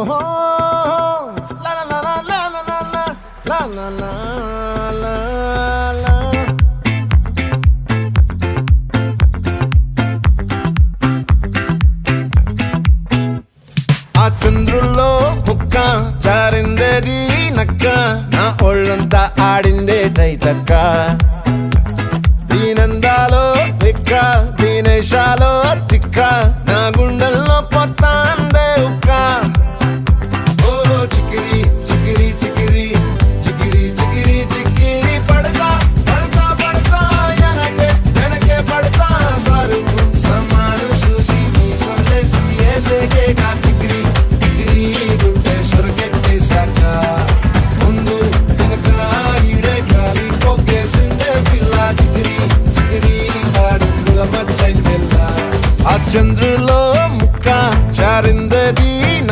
la la la la la la la la la la la. ఆ చంద్రుల్లో ముక్క జారిందేది నక్క నా ఒళ్ళంతా ఆడిందే తైతక్క దీనందాలో లెక్క దీనేశాలో తిక్క